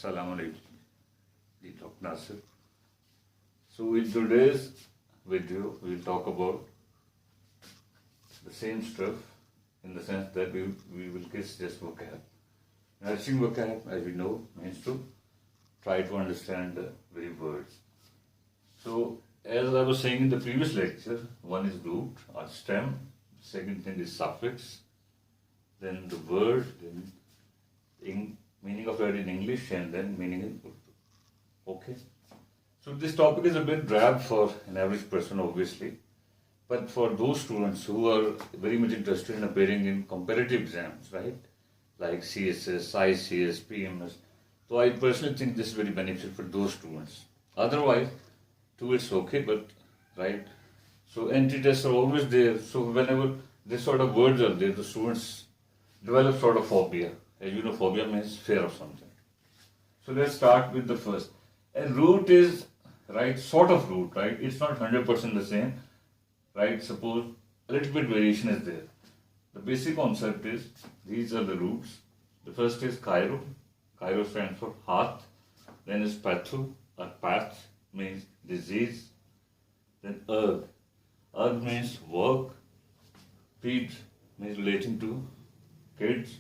Assalamu alaikum. This is Dr. Nasir. So in today's video, we'll talk about the same stuff in the sense that we will kiss just vocab. Nourishing vocab, as we know, means to try to understand the very words. So as I was saying in the previous lecture, one is root or stem, second thing is suffix, then the word, then meaning of word in English, and then meaning in Urdu. Okay? So this topic is a bit drab for an average person, obviously. But for those students who are very much interested in appearing in competitive exams, right? Like CSS, ICS, PMS. So I personally think this is very beneficial for those students. Otherwise, too, it's okay, but, right? So entry tests are always there. So whenever this sort of words are there, the students develop sort of phobia. As you know, phobia means fear of something. So let's start with the first. And root is, right, sort of root, right? It's not 100% the same, right? Suppose a little bit variation is there. The basic concept is, these are the roots. The first is Cairo. Cairo stands for heart. Then is pathu, or path means disease. Then erg. Erg means work. Ped means relating to kids.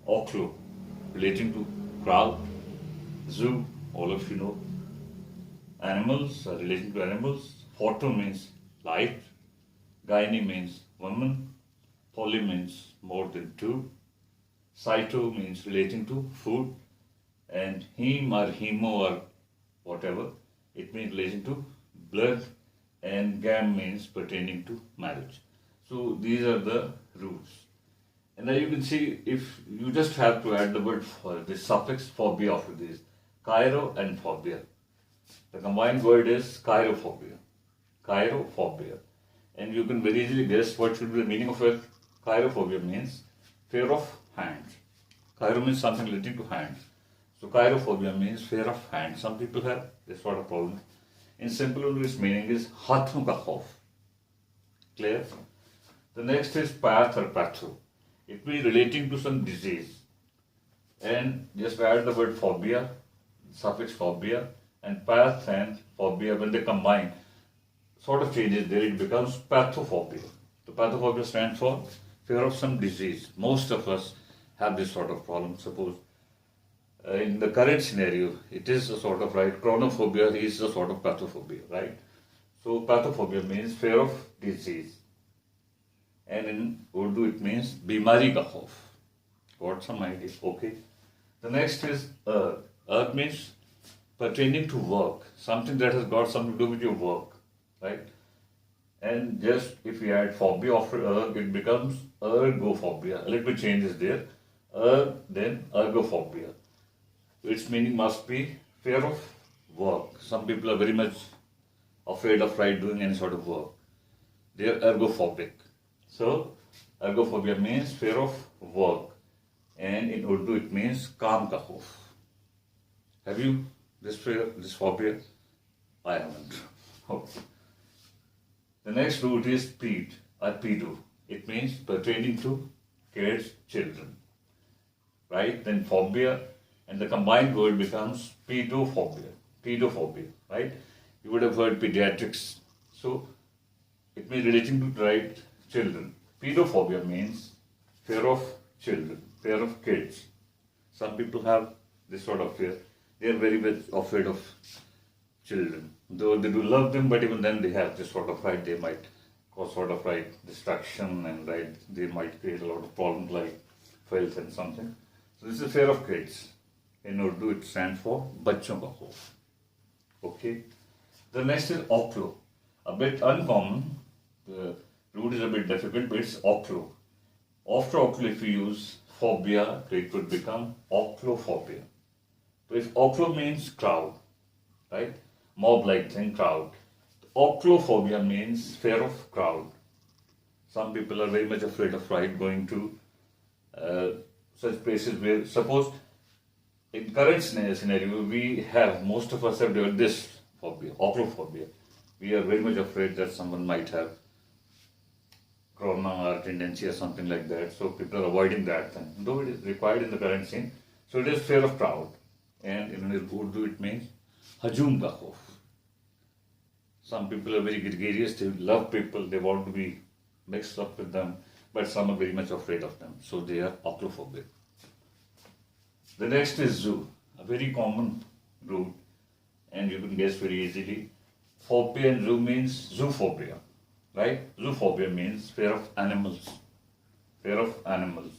Ochlo, relating to crowd. Zoo, all of you know. Animals, relating to animals. Photo means light. Gyne means woman. Poly means more than two. Cyto means relating to food. And heme or hemo or whatever, it means relating to blood. And gam means pertaining to marriage. So these are the roots. And now you can see, if you just have to add the word for the suffix phobia after this, Cairo and phobia. The combined word is Cheirophobia. Cheirophobia. And you can very easily guess what should be the meaning of it. Cheirophobia means fear of hands. Cairo means something relating to hands. So Cheirophobia means fear of hands. Some people have this sort of problem. In simple English, meaning is hathon ka khauf. Clear? The next is path or patho. It means relating to some disease. And just add the word phobia, suffix phobia, and path and phobia, when they combine, sort of changes there, it becomes pathophobia. The pathophobia stands for fear of some disease. Most of us have this sort of problem. Suppose in the current scenario, it is a sort of, right, chronophobia is a sort of pathophobia, right? So pathophobia means fear of disease. And in Urdu it means bimari ka khauf. Got some idea? Okay. The next is erg. Erg means pertaining to work. Something that has got something to do with your work. Right? And just if we add phobia after erg, it becomes ergophobia. A little bit change is there. Erg, then ergophobia. Its meaning must be fear of work. Some people are very much afraid of doing any sort of work. They are ergophobic. So, ergophobia means fear of work. And in Urdu it means kaam ka khauf. Have you this fear, this phobia? I haven't. Okay. The next root is ped or pedo. It means pertaining to kids, children. Right? Then phobia, and the combined word becomes pedophobia. Pedophobia. Right? You would have heard pediatrics. So, it means relating to, right, children. Pedophobia means fear of children, fear of kids. Some people have this sort of fear. They are very much afraid of children. Though they do love them, but even then they have this sort of, right, they might cause sort of, right, destruction, and, right, they might create a lot of problems like filth and something. So this is fear of kids. In Urdu it stands for bachon ka khauf. Okay. The next is ochlo. A bit uncommon. The root is a bit difficult, but it's ochlo. After ochlo, if you use phobia, it would become ochlophobia. So if ochlo means crowd, right? Mob-like thing, crowd. Ochlophobia means fear of crowd. Some people are very much afraid of, right, going to such places where, suppose, in current scenario, most of us have developed this phobia, ochlophobia. We are very much afraid that someone might have corona or tendency or something like that. So people are avoiding that thing, though it is required in the current scene. So it is fear of crowd. and in Urdu it means hajum ka khauf. Some people are very gregarious, they love people, they want to be mixed up with them, but some are very much afraid of them, so they are autophobic. The next is zoo, a very common root, and you can guess very easily. Phobia and zoo means zoophobia, right? Zoophobia means fear of animals. Fear of animals.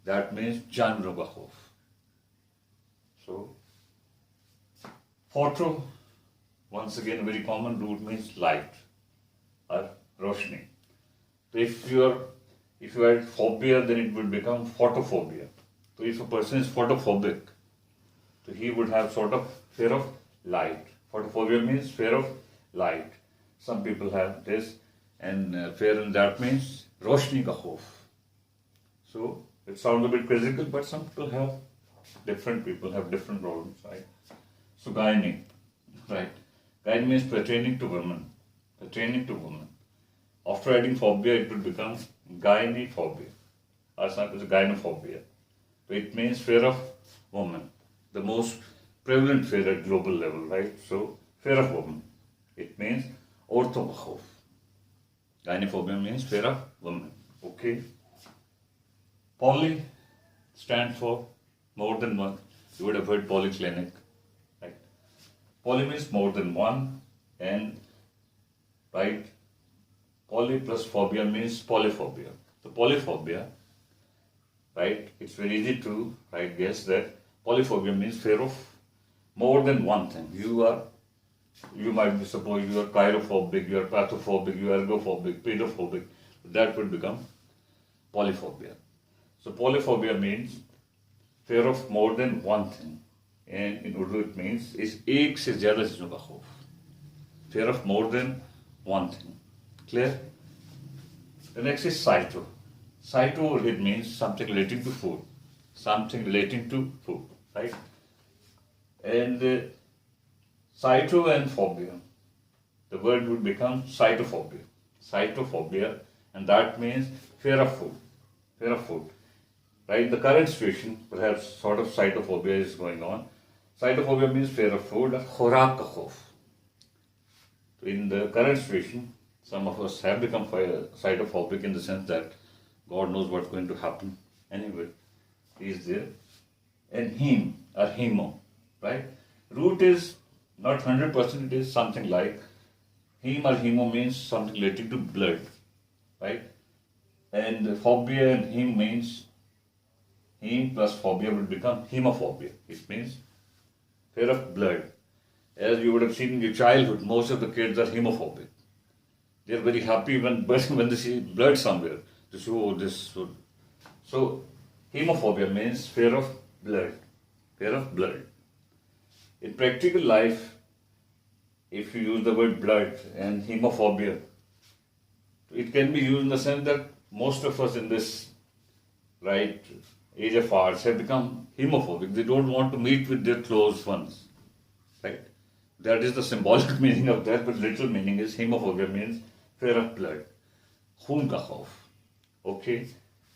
That means जानवरों का खौफ. So, photo, once again, a very common root means light or roshni. So if you had phobia, then it would become photophobia. So if a person is photophobic, so he would have sort of fear of light. Photophobia means fear of light. Some people have this, and fear in that means roshni ka khauf. So it sounds a bit quizzical, but some people have different problems, right? So gynae, right? Gynae means pertaining to women. Pertaining to women. After adding phobia, it would become gynephobia, or sometimes gynophobia. So it means fear of women, the most prevalent fear at global level, right? So fear of women. It means औरतों का खौफ. Gynephobia means fear of women. Okay. Poly stands for more than one. You would have heard polyclinic, right? Poly means more than one, and right, poly plus phobia means polyphobia. So polyphobia, right? It's very easy to guess that polyphobia means fear of more than one thing. You might be suppose you are chirophobic, you are pathophobic, you are ergophobic, pedophobic. That would become polyphobia. So polyphobia means fear of more than one thing, and in Urdu it means is एक से ज़्यादा चीज़ों का खौफ. Fear of more than one thing. Clear? The next is cyto. Cyto, it means something relating to food. Something relating to food, right? And cyto and phobia, the word would become cytophobia. Cytophobia, and that means fear of food. Fear of food. Right? The current situation, perhaps sort of cytophobia is going on. Cytophobia means fear of food, khorak ka khauf. In the current situation, some of us have become cytophobic in the sense that God knows what's going to happen. Anyway, he is there. And heme or hemo, right? Root is not 100%, it is something like heme or hemo means something relating to blood, right? And phobia and heme means heme plus phobia will become hemophobia. It means fear of blood. As you would have seen in your childhood, most of the kids are hemophobic. They are very happy when they see blood somewhere. They say, oh, this. So, hemophobia means fear of blood. Fear of blood. In practical life, if you use the word blood and hemophobia, it can be used in the sense that most of us in this age of ours have become hemophobic. They don't want to meet with their close ones, right? That is the symbolic meaning of that, but literal meaning is hemophobia means fear of blood. Khoon ka khauf. Okay?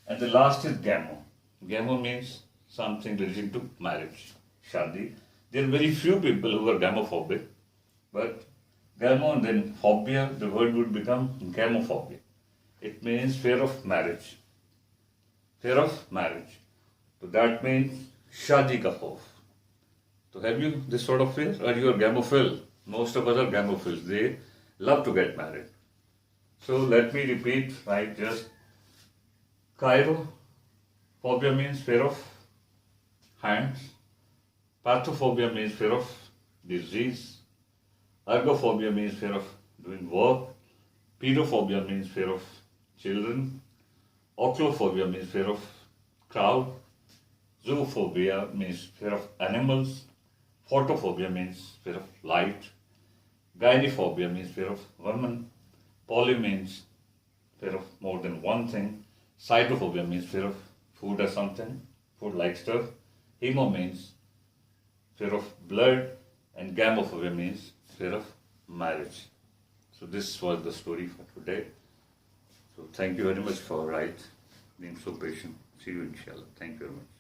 And the last is gamo. Gamo means something relating to marriage, shadi. There are very few people who are gamophobic, but gamo and then phobia, the word would become gamophobia. It means fear of marriage. Fear of marriage. So that means shadi ka khauf. So have you this sort of fear? Or you are gamophile? Most of us are gamophils. They love to get married. So let me repeat, just chirophobia means fear of hands. Pathophobia means fear of disease. Ergophobia means fear of doing work. Pedophobia means fear of children. Autophobia means fear of crowd. Zoophobia means fear of animals. Photophobia means fear of light. Gynephobia means fear of women. Poly means fear of more than one thing. Cytophobia means fear of food or something, food-like stuff. Hemo means fear of blood. And gamophobia means fear of marriage. So this was the story for today. So thank you very much for being so patient. See you inshallah. Thank you very much.